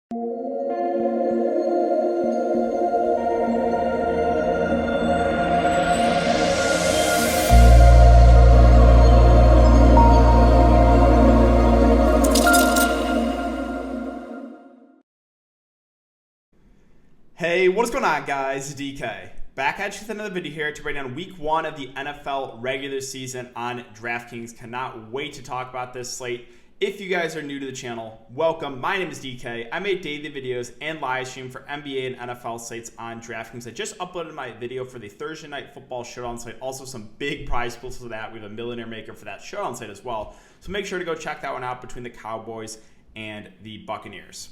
Hey, what's going on, guys? DK. Back at you with another video here to break down week 1 of the NFL regular season on Draftkings. Cannot wait to talk about this slate. If you guys are new to the channel, welcome. My name is DK. I make daily videos and live stream for NBA and NFL slates on Draftkings. I just uploaded my video for the Thursday Night Football Showdown slate. Also, some big prize pools for that. We have a millionaire maker for that Showdown slate as well. So make sure to go check that one out between the Cowboys and the Buccaneers.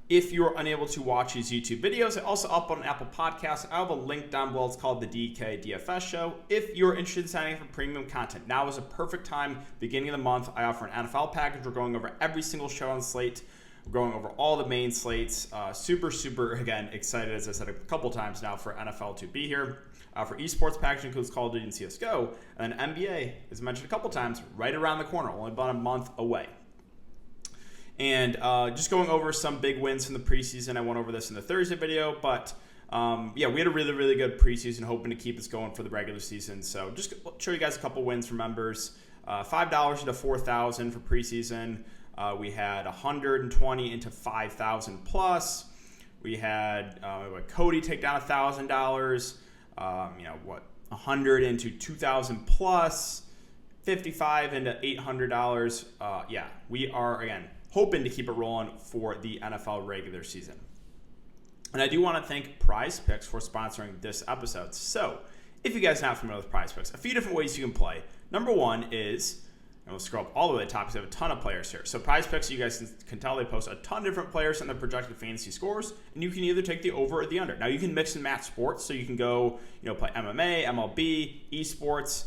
If you're unable to watch these YouTube videos, I also upload on Apple Podcasts. I have a link down below. It's called the DKDFS Show. If you're interested in signing up for premium content, now is a perfect time. Beginning of the month, I offer an NFL package. We're going over every single show on slate. We're going over all the main slates. Super, again, excited, as I said a couple times now, for NFL to be here. For esports package includes Call of Duty and CSGO. And then NBA, as mentioned a couple times, right around the corner, only about a month away. And just going over some big wins from the preseason. I went over this in the Thursday video, but yeah, we had a really good preseason, hoping to keep this going for the regular season. So just show you guys a couple wins from members. $5 into 4,000 for preseason. We had 120 into 5,000 plus. We had Cody take down $1,000. 100 into 2,000 plus. 55 into $800. Yeah, we are again hoping to keep it rolling for the NFL regular season. And I do want to thank Prize Picks for sponsoring this episode. So, if you guys are not familiar with Prize Picks, a few different ways you can play. Number one is, and we'll scroll up all the way to the top because they have a ton of players here. So Prize Picks, you guys can tell they post a ton of different players and their projected fantasy scores, and you can either take the over or the under. Now, you can mix and match sports, so you can go, play MMA, MLB, esports,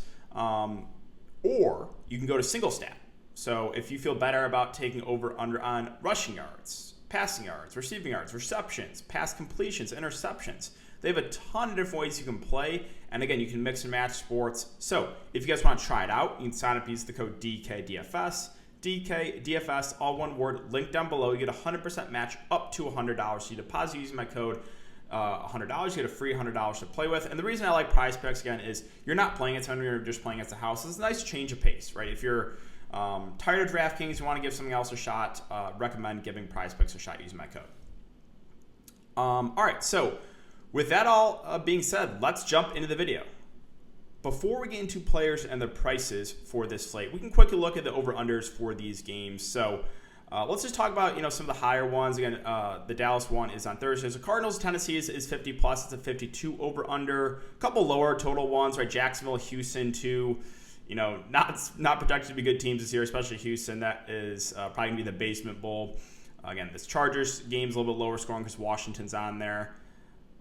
or you can go to single stat. So if you feel better about taking over under on rushing yards, passing yards, receiving yards, receptions, pass completions, interceptions, they have a ton of different ways you can play. And again, you can mix and match sports. So if you guys want to try it out, you can sign up using the code DKDFS. DKDFS, all one word, link down below. You get a 100% match up to $100. So you deposit using my code $100, you get a free $100 to play with. And the reason I like Prize Picks, again, is you're not playing at home, you're just playing at the house. It's a nice change of pace, right? If you're tired of DraftKings, you want to give something else a shot, recommend giving Prize Picks a shot using my code. All right, so with that all being said, let's jump into the video. Before we get into players and their prices for this slate, we can quickly look at the over-unders for these games. So let's just talk about some of the higher ones. Again, the Dallas one is on Thursday. So Cardinals, Tennessee is 50 plus. It's a 52 over-under. A couple lower total ones, right? Jacksonville, Houston, too. Not projected to be good teams this year, especially Houston. That is probably going to be the basement bowl. Again, this Chargers game's a little bit lower scoring because Washington's on there.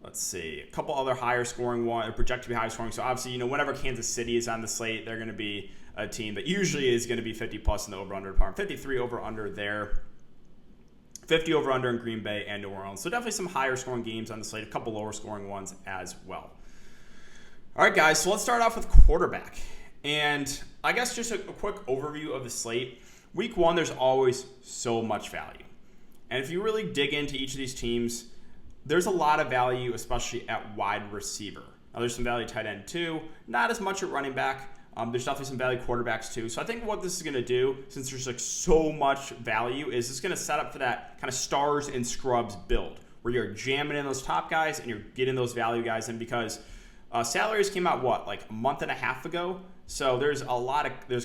Let's see. A couple other higher scoring ones, projected to be high scoring. So obviously, whenever Kansas City is on the slate, they're going to be a team that usually is going to be 50 plus in the over-under department. 53 over-under there. 50 over-under in Green Bay and New Orleans. So definitely some higher scoring games on the slate. A couple lower scoring ones as well. All right, guys. So let's start off with quarterback. And I guess just a quick overview of the slate. Week 1, there's always so much value. And if you really dig into each of these teams, there's a lot of value, especially at wide receiver. Now, there's some value at tight end too. Not as much at running back. There's definitely some value quarterbacks too. So I think what this is going to do, since there's so much value, is it's going to set up for that kind of stars and scrubs build, where you're jamming in those top guys and you're getting those value guys in, because salaries came out, a month and a half ago? So there's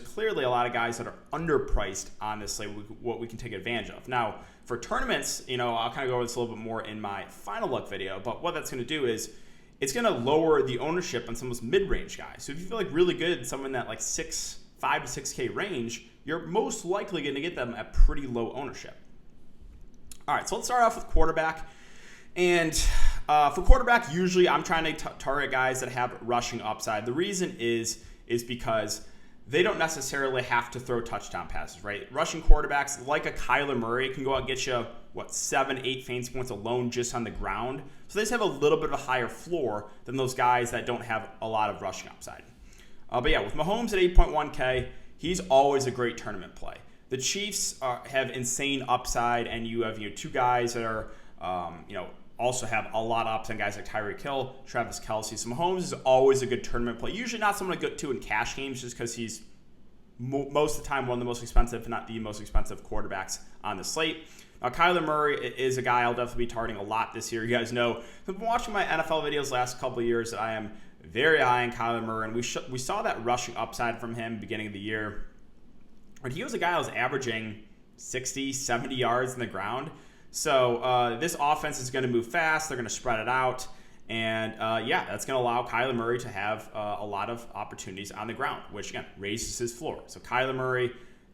clearly a lot of guys that are underpriced on this slate, what we can take advantage of. Now, for tournaments, I'll kind of go over this a little bit more in my final look video, but what that's going to do is it's going to lower the ownership on some of those mid-range guys. So if you feel really good, someone that $5 to 6K range, you're most likely going to get them at pretty low ownership. All right, so let's start off with quarterback. And for quarterback, usually I'm trying to target guys that have rushing upside. The reason is because they don't necessarily have to throw touchdown passes, right? Rushing quarterbacks like a Kyler Murray can go out and get you, 7-8 fantasy points alone just on the ground. So they just have a little bit of a higher floor than those guys that don't have a lot of rushing upside. But yeah, with Mahomes at 8.1K, he's always a great tournament play. the Chiefs have insane upside, and you have two guys that are also have a lot of upside, guys like Tyreek Hill, Travis Kelce. So Mahomes is always a good tournament play. Usually not someone to go to in cash games just because he's most of the time one of the most expensive, if not the most expensive quarterbacks on the slate. Now, Kyler Murray is a guy I'll definitely be targeting a lot this year. You guys know, I've been watching my NFL videos the last couple of years that I am very high on Kyler Murray, and we saw that rushing upside from him beginning of the year. But he was a guy that was averaging 60, 70 yards in the ground. So this offense is going to move fast. They're going to spread it out. And, that's going to allow Kyler Murray to have a lot of opportunities on the ground, which, again, raises his floor. So Kyler Murray,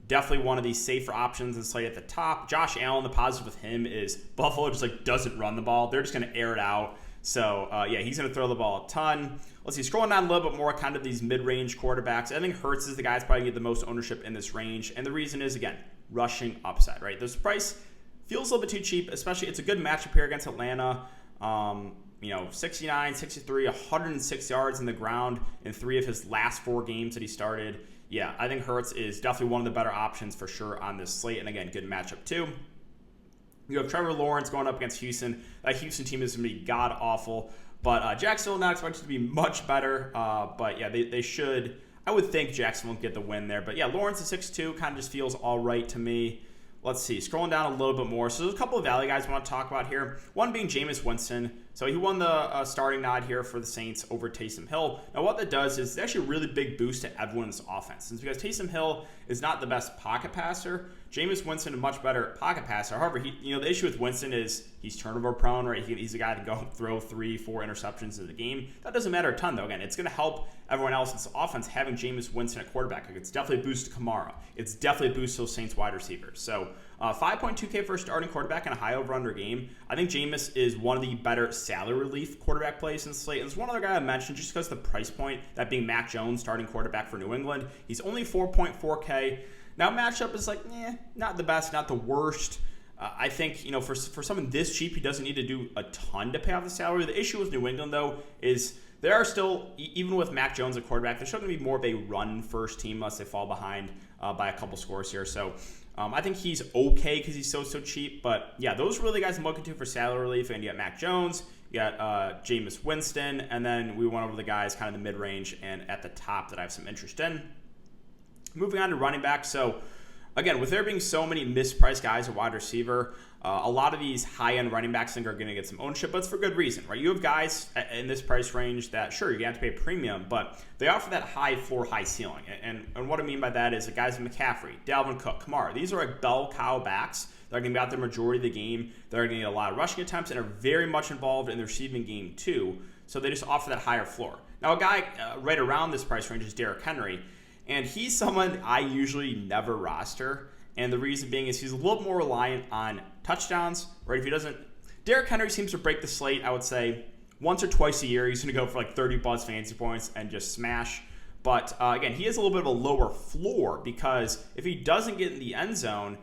definitely one of these safer options in the slate at the top. Josh Allen, the positive with him is Buffalo just doesn't run the ball. They're just going to air it out. So, he's going to throw the ball a ton. Let's see, scrolling down a little bit more, kind of these mid-range quarterbacks. I think Hurts is the guy that's probably going to get the most ownership in this range. And the reason is, again, rushing upside, right? This price feels a little bit too cheap, especially it's a good matchup here against Atlanta. 69, 63, 106 yards in the ground in 3 of his last 4 games that he started. Yeah, I think Hurts is definitely one of the better options for sure on this slate. And again, good matchup too. You have Trevor Lawrence going up against Houston. That Houston team is going to be god-awful. But Jacksonville not expected to be much better. They should. I would think Jacksonville will get the win there. But yeah, Lawrence at 6'2", kind of just feels all right to me. Let's see, scrolling down a little bit more. So there's a couple of value guys I want to talk about here. One being Jameis Winston. So he won the starting nod here for the Saints over Taysom Hill. Now what that does is it's actually a really big boost to everyone's offense. Since because Taysom Hill is not the best pocket passer, Jameis Winston a much better pocket passer. However, the issue with Winston is he's turnover prone, right? He's a guy to go throw 3-4 interceptions in the game. That doesn't matter a ton though. Again, it's going to help everyone else in the offense having Jameis Winston at quarterback. It's definitely a boost to Kamara. It's definitely a boost to those Saints wide receivers. So 5.2K for a starting quarterback in a high over-under game. I think Jameis is one of the better salary relief quarterback plays in the slate. And there's one other guy I mentioned just because of the price point, that being Mac Jones, starting quarterback for New England. He's only 4.4K. Now, matchup is not the best, not the worst. I think, for someone this cheap, he doesn't need to do a ton to pay off the salary. The issue with New England, though, is there are still, even with Mac Jones at quarterback, they're still going to be more of a run-first team unless they fall behind by a couple scores here. So I think he's okay because he's so cheap. But, yeah, those are really the guys I'm looking to for salary relief. And you got Mac Jones, you got Jameis Winston, and then we went over the guys kind of the mid-range and at the top that I have some interest in. Moving on to running back. So, again, with there being so many mispriced guys at wide receiver, a lot of these high-end running backs I think are going to get some ownership, but it's for good reason, right? You have guys in this price range that, sure, you're going to have to pay a premium, but they offer that high floor, high ceiling. And what I mean by that is the guys like McCaffrey, Dalvin Cook, Kamara. These are bell cow backs that are going to be out there majority of the game. They're going to get a lot of rushing attempts and are very much involved in the receiving game too, so they just offer that higher floor. Now, a guy right around this price range is Derrick Henry. And he's someone I usually never roster. And the reason being is he's a little more reliant on touchdowns, right? If he doesn't, Derrick Henry seems to break the slate, I would say, once or twice a year. He's going to go for 30 plus fantasy points and just smash. But again, he has a little bit of a lower floor because if he doesn't get in the end zone,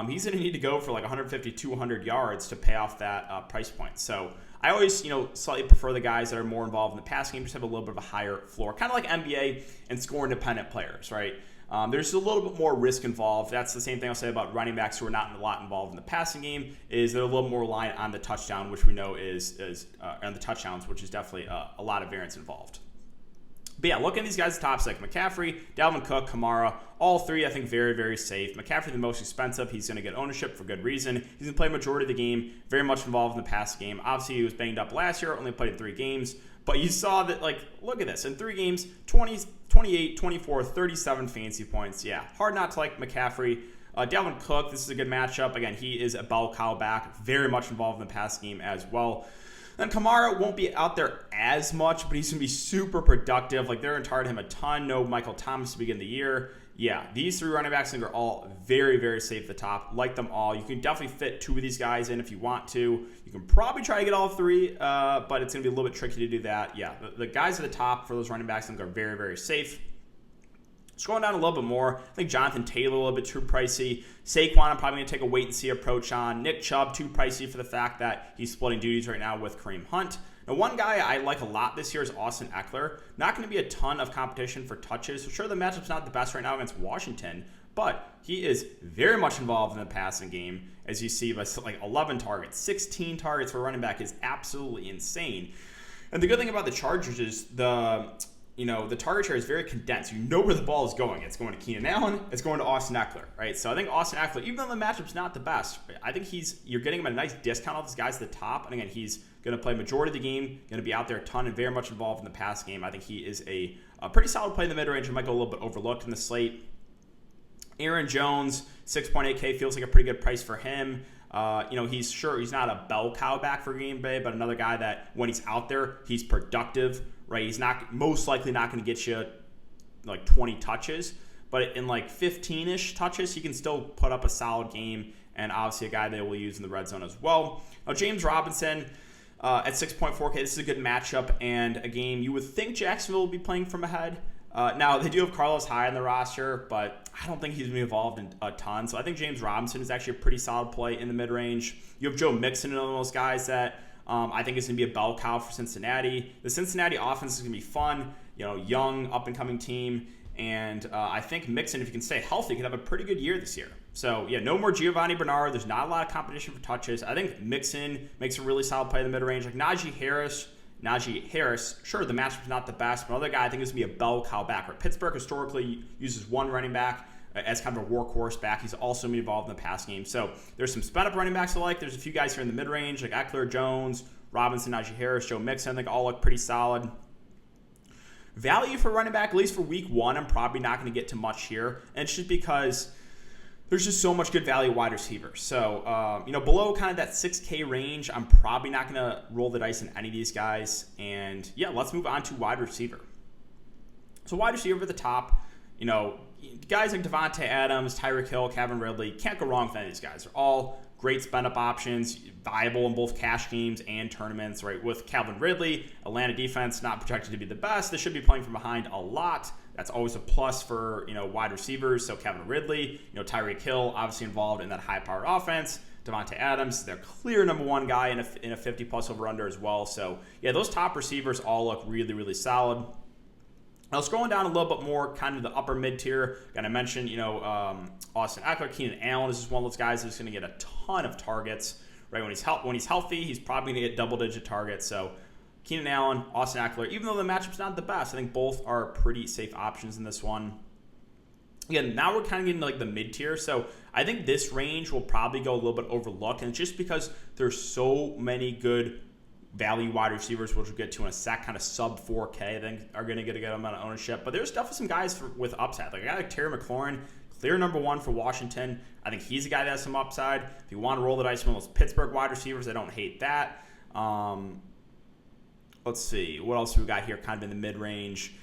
he's going to need to go for 150, 200 yards to pay off that price point. So I always, slightly prefer the guys that are more involved in the passing game, just have a little bit of a higher floor, kind of like NBA and score-independent players, right? There's a little bit more risk involved. That's the same thing I'll say about running backs who are not a lot involved in the passing game, is they're a little more reliant on the touchdown, which we know is on the touchdowns, which is definitely a lot of variance involved. But yeah, look at these guys at the top, like McCaffrey, Dalvin Cook, Kamara, all three I think very, very safe. McCaffrey the most expensive. He's going to get ownership for good reason. He's going to play a majority of the game, very much involved in the pass game. Obviously, he was banged up last year, only played 3 games. But you saw that, look at this. In 3 games, 20, 28, 24, 37 fantasy points. Yeah, hard not to like McCaffrey. Dalvin Cook, this is a good matchup. Again, he is a bell cow back, very much involved in the pass game as well. And Kamara won't be out there as much, but he's going to be super productive. They're going to target him a ton. No Michael Thomas to begin the year. Yeah, these 3 running backs I think are all very, very safe at the top. Like them all. You can definitely fit 2 of these guys in if you want to. You can probably try to get all 3, but it's going to be a little bit tricky to do that. Yeah, the guys at the top for those running backs I think are very, very safe. Scrolling down a little bit more, I think Jonathan Taylor a little bit too pricey. Saquon, I'm probably going to take a wait-and-see approach on. Nick Chubb, too pricey for the fact that he's splitting duties right now with Kareem Hunt. Now, one guy I like a lot this year is Austin Eckler. Not going to be a ton of competition for touches. So sure, the matchup's not the best right now against Washington, But he is very much involved in the passing game, as you see, by like 11 targets, 16 targets for running back is absolutely insane. And the good thing about the Chargers is the target share is very condensed. You know where the ball is going. It's going to Keenan Allen. It's going to Austin Eckler, right? So I think Austin Eckler, even though the matchup's not the best, I think you're getting him at a nice discount off this guy's at the top. And again, he's going to play majority of the game, going to be out there a ton and very much involved in the pass game. I think he is a pretty solid play in the mid-range. It might go a little bit overlooked in the slate. Aaron Jones, 6.8K feels like a pretty good price for him. He's not a bell cow back for Green Bay, but another guy that when he's out there, he's productive, right? He's most likely not going to get you like 20 touches, but in like 15-ish touches, he can still put up a solid game, and obviously a guy they will use in the red zone as well. Now, James Robinson at 6.4K, this is a good matchup, and a game you would think Jacksonville will be playing from ahead. Now, they do have Carlos Hyde on the roster, but I don't think he's going to be involved in a ton. So I think James Robinson is actually a pretty solid play in the mid-range. You have Joe Mixon, one of those guys that I think is going to be a bell cow for Cincinnati. The Cincinnati offense is going to be fun, young, up-and-coming team. And I think Mixon, if he can stay healthy, could have a pretty good year this year. So, yeah, no more Giovanni Bernard. There's not a lot of competition for touches. I think Mixon makes a really solid play in the mid-range. Like Najee Harris, sure, the matchup's not the best, but another guy I think is going to be a bell cow back. Right? Pittsburgh historically uses one running back as kind of a workhorse back. He's also going to be involved in the pass game. So there's some sped-up running backs I like. There's a few guys here in the mid-range, like Eckler, Jones, Robinson, Najee Harris, Joe Mixon. I think all look pretty solid. Value for running back, at least for week one, I'm probably not going to get to much here. And it's just because there's just so much good value wide receivers. So, below kind of that 6K range, I'm probably not going to roll the dice in any of these guys. And, yeah, let's move on to wide receiver. So, wide receiver at the top, guys like Devontae Adams, Tyreek Hill, Calvin Ridley, can't go wrong with any of these guys. They're all great spend-up options, viable in both cash games and tournaments, right? With Calvin Ridley, Atlanta defense not projected to be the best. They should be playing from behind a lot. That's always a plus for, wide receivers. So Calvin Ridley, Tyreek Hill, obviously involved in that high-powered offense. Devontae Adams, their clear number one guy in a 50-plus over-under as well. So, yeah, those top receivers all look really, really solid. Now, scrolling down a little bit more, kind of the upper mid-tier, got to mention, Austin Eckler, Keenan Allen is just one of those guys who's going to get a ton of targets, right? When he's healthy, he's probably going to get double-digit targets. So, Keenan Allen, Austin Eckler, even though the matchup's not the best, I think both are pretty safe options in this one. Again, now we're kind of getting to like the mid-tier, so I think this range will probably go a little bit overlooked, and it's just because there's so many good value wide receivers, which we'll get to in a sec, kind of sub 4K, I think are going to get a good amount of ownership. But there's definitely some guys with upside. Like a guy like Terry McLaurin, clear number one for Washington. I think he's a guy that has some upside. If you want to roll the dice with those Pittsburgh wide receivers, I don't hate that. Let's see. What else we got here kind of in the mid-range?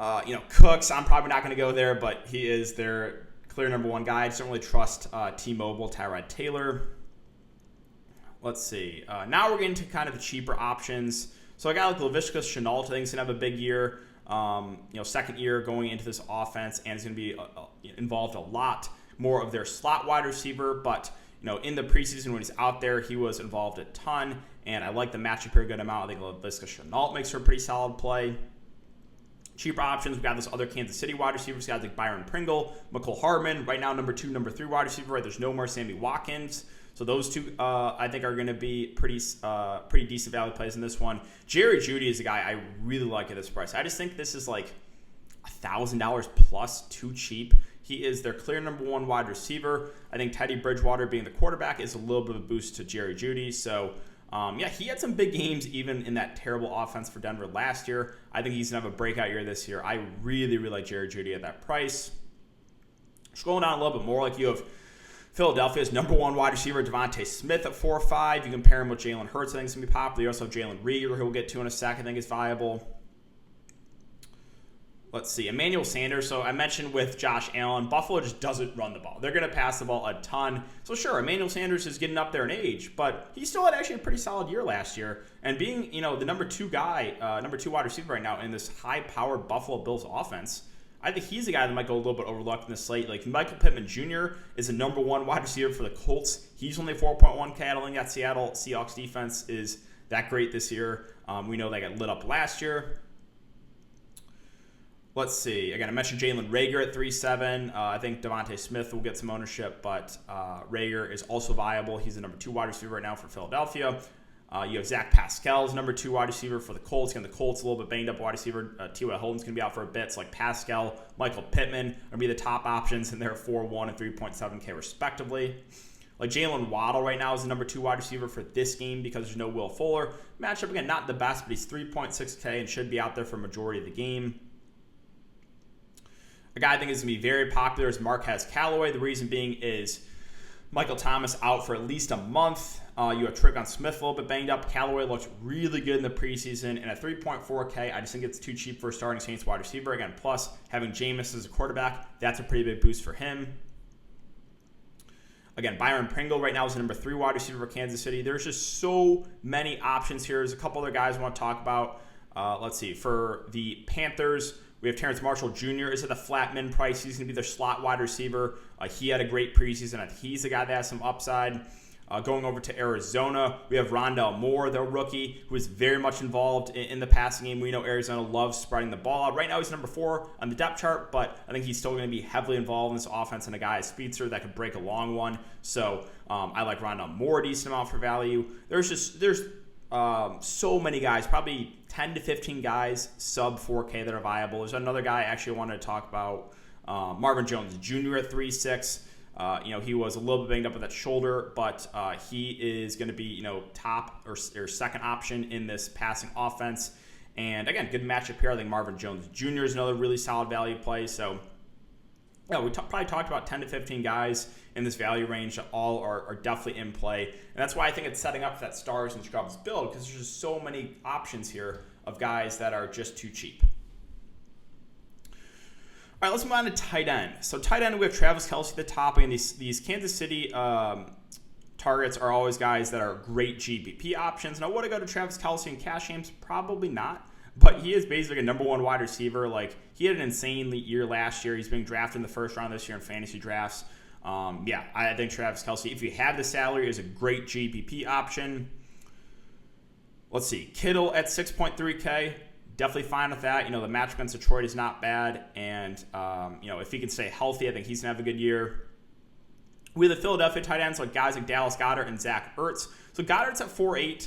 Cooks, I'm probably not going to go there, but he is their clear number one guy. I just don't really trust T-Mobile, Tyrod Taylor. Let's see. Now we're getting to kind of the cheaper options. So a guy like Laviska Shenault, I think, is going to have a big year. Second year going into this offense, and is going to be involved a lot more of their slot wide receiver. But, in the preseason when he's out there, he was involved a ton. And I like the matchup here a good amount. I think Laviska Shenault makes her a pretty solid play. Cheaper options, we've got those other Kansas City wide receivers, guys like Byron Pringle, McCole Hardman, right now number 2, number 3 wide receiver, right? There's no more Sammy Watkins. So those two, I think, are going to be pretty decent value plays in this one. Jerry Jeudy is a guy I really like at this price. I just think this is like $1,000 plus too cheap. He is their clear number one wide receiver. I think Teddy Bridgewater being the quarterback is a little bit of a boost to Jerry Jeudy. So, he had some big games even in that terrible offense for Denver last year. I think he's going to have a breakout year this year. I really, really like Jerry Jeudy at that price. Scrolling down a little bit more, like you have Philadelphia's number one wide receiver, Devontae Smith at 4.5. You can pair him with Jalen Hurts, I think it's going to be popular. You also have Jalen Reagor, who we'll get to in a sec, I think is viable. Let's see, Emmanuel Sanders. So I mentioned with Josh Allen, Buffalo just doesn't run the ball. They're going to pass the ball a ton. So sure, Emmanuel Sanders is getting up there in age, but he still had actually a pretty solid year last year. And being, the number 2 guy, number 2 wide receiver right now in this high-powered Buffalo Bills offense, I think he's a guy that might go a little bit overlooked in the slate. Like Michael Pittman Jr. is the number 1 wide receiver for the Colts. He's only 4.1K. I don't think that Seattle Seahawks defense is that great this year. We know they got lit up last year. Let's see. Again, I mentioned Jalen Reagor at 3.7. I think Devontae Smith will get some ownership, but Reagor is also viable. He's the number 2 wide receiver right now for Philadelphia. You have Zach Pascal's number 2 wide receiver for the Colts. Again, the Colts a little bit banged up wide receiver. T.Y. Hilton's going to be out for a bit. So like Pascal, Michael Pittman are going to be the top options, and they're 4.1 and 3.7K respectively. Like Jalen Waddle right now is the number 2 wide receiver for this game because there's no Will Fuller. Matchup, again, not the best, but he's 3.6K and should be out there for a majority of the game. A guy I think is going to be very popular is Marquez Callaway. The reason being is Michael Thomas out for at least a month. You have Tre'Quan Smith a little bit banged up. Callaway looks really good in the preseason. And at 3.4K, I just think it's too cheap for a starting Saints wide receiver. Again, plus having Jameis as a quarterback, that's a pretty big boost for him. Again, Byron Pringle right now is the number 3 wide receiver for Kansas City. There's just so many options here. There's a couple other guys I want to talk about. Let's see. For the Panthers, we have Terrence Marshall Jr. is at the flat min price. He's going to be their slot wide receiver. He had a great preseason. I think he's the guy that has some upside. Going over to Arizona, we have Rondale Moore, the rookie, who is very much involved in the passing game. We know Arizona loves spreading the ball out. Right now, he's number 4 on the depth chart, but I think he's still going to be heavily involved in this offense and a guy, a speedster that could break a long one. So I like Rondale Moore a decent amount for value. There's so many guys, probably 10 to 15 guys sub 4K that are viable. There's another guy actually I wanted to talk about, Marvin Jones Jr. at 3.6. He was a little bit banged up with that shoulder, but he is going to be, top or second option in this passing offense. And again, good matchup here. I think Marvin Jones Jr. is another really solid value play. So, we probably talked about 10 to 15 guys in this value range that all are definitely in play. And that's why I think it's setting up for that stars and scrubs build, because there's just so many options here of guys that are just too cheap. All right, let's move on to tight end. So tight end, we have Travis Kelce at the top. And these Kansas City targets are always guys that are great GPP options. Now, would I go to Travis Kelce in cash games? Probably not. But he is basically a number 1 wide receiver. Like, he had an insane year last year. He's being drafted in the first round this year in fantasy drafts. I think Travis Kelce, if you have the salary, is a great GPP option. Let's see. Kittle at 6.3K. Definitely fine with that. The matchup against Detroit is not bad. And, if he can stay healthy, I think he's going to have a good year. We have the Philadelphia tight ends, like guys like Dallas Goedert and Zach Ertz. So Goddard's at 4.8.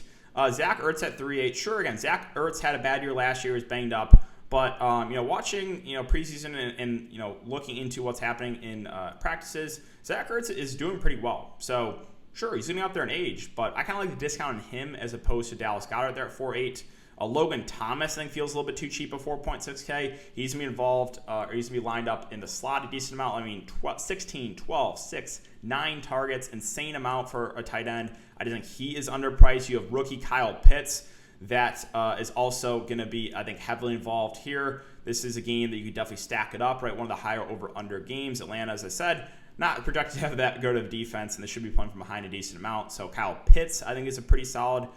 Zach Ertz at 3.8. Sure, again, Zach Ertz had a bad year last year. He was banged up. But, watching, preseason and looking into what's happening in practices, Zach Ertz is doing pretty well. So, sure, he's going to be up there in age. But I kind of like the discount on him as opposed to Dallas Goedert there at 4.8. Logan Thomas, I think, feels a little bit too cheap at 4.6K. He's going to be involved, or he's going to be lined up in the slot a decent amount. 16, 12, 6, 9 targets, insane amount for a tight end. I just think he is underpriced. You have rookie Kyle Pitts that is also going to be, I think, heavily involved here. This is a game that you could definitely stack it up, right? One of the higher over-under games. Atlanta, as I said, not projected to have that good of defense, and they should be playing from behind a decent amount. So Kyle Pitts, I think, is a pretty solid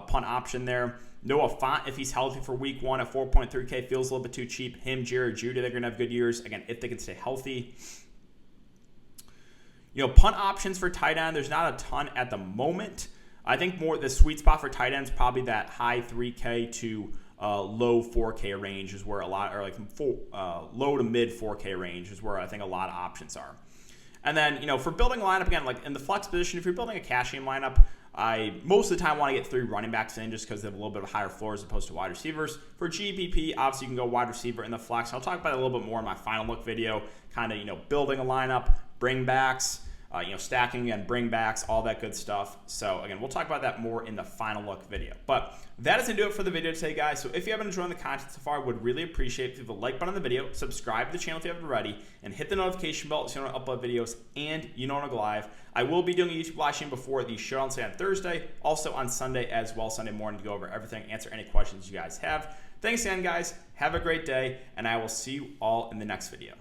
punt option there. Noah Fant, if he's healthy for week 1 at 4.3K, feels a little bit too cheap. Him, Jared Judy, they're going to have good years. Again, if they can stay healthy. Punt options for tight end, there's not a ton at the moment. I think more the sweet spot for tight ends, probably that high 3K to low 4K range is where a lot, or low to mid 4K range is where I think a lot of options are. And then, for building a lineup, again, like in the flex position, if you're building a cash game lineup, I most of the time want to get 3 running backs in just because they have a little bit of higher floor as opposed to wide receivers. For GPP, obviously you can go wide receiver in the flex. I'll talk about it a little bit more in my final look video, kind of, building a lineup, bring backs, stacking and bring backs, all that good stuff. So again, we'll talk about that more in the final look video. But that is going to do it for the video today, guys. So if you haven't enjoyed the content so far, I would really appreciate if you leave a like button on the video, subscribe to the channel if you haven't already, and hit the notification bell so you don't upload videos and you know when I go live. I will be doing a YouTube live stream before the showdown Slate on Thursday, also on Sunday as well, Sunday morning, to go over everything, answer any questions you guys have. Thanks again, guys. Have a great day, and I will see you all in the next video.